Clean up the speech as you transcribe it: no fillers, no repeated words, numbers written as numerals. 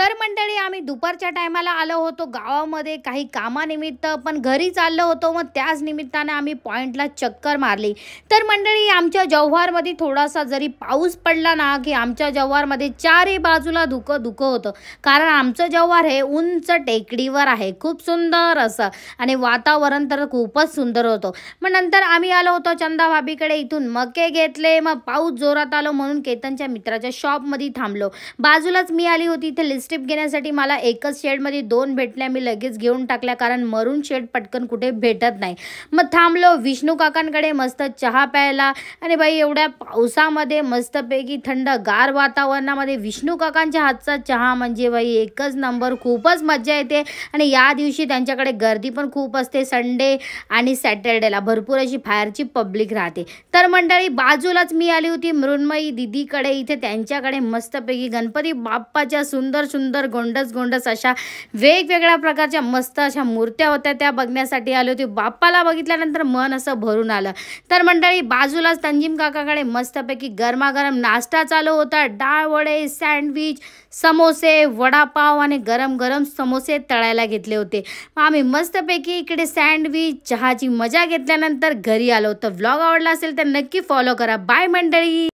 तर मंडळी आम्ही दुपारच्या टायमाला आलो होतो गावामध्ये काही कामानिमित्त, पण घरी चाललो होतो. मग त्याच निमित्ताने आम्ही पॉइंटला चक्कर मारली. तर मंडळी आमच्या जव्हारमध्ये थोडासा जरी पाऊस पडला ना की आमच्या जव्हारमध्ये चारही बाजूला धुकं होतं. कारण आमचं जव्हार हे उंच टेकडीवर आहे, खूप सुंदर असं, आणि वातावरण तर खूपच सुंदर होतं. मग नंतर आम्ही आलो होतो चंदा भाभीकडे. इथून मके घेतले. मग पाऊस जोरात आलो म्हणून केतनच्या मित्राच्या शॉपमध्ये थांबलो. बाजूलाच मी आली होती इथे लिपस्टिक घेण्यासाठी. मला एकच शेडमध्ये 2 भेटल्या, मी लगेच घेऊन टाकल्या कारण मरून शेड पटकन कुठे भेटत नाही. मग थांबलो विष्णू काकांकडे मस्त चहा प्यायला. आणि बाई एवढ्या पावसामध्ये मस्तपैकी थंडगार वातावरणामध्ये विष्णू काकांच्या हातचा चहा म्हणजे बाई एकच नंबर, खूपच मजा येते. आणि या दिवशी त्यांच्याकडे गर्दी पण खूप असते. संडे आणि सॅटर्डेला भरपूर अशी बाहेरची पब्लिक राहते. तर मंडळी बाजूलाच मी आली होती मृण्मयी दीदीकडे. इथे त्यांच्याकडे मस्तपैकी गणपती बाप्पाच्या सुंदर सुंदर गोंडस अशा वेगवेगळ्या प्रकारच्या मस्त अशा मूर्त्या होत्या, त्या बघण्यासाठी आली होती. बाप्पाला बघितल्यानंतर मन असं भरून आलं. तर मंडळी बाजूलाच तंजीम काकाकडे मस्तपैकी गरमागरम नाश्ता चालू होता. डाळ वडे, सँडविच, समोसे, वडापाव आणि गरम गरम समोसे तळायला घेतले होते. आम्ही मस्तपैकी इकडे सँडविच चहाची मजा घेतल्यानंतर घरी आलो. तर व्लॉग आवडला असेल तर नक्की फॉलो करा. बाय मंडळी.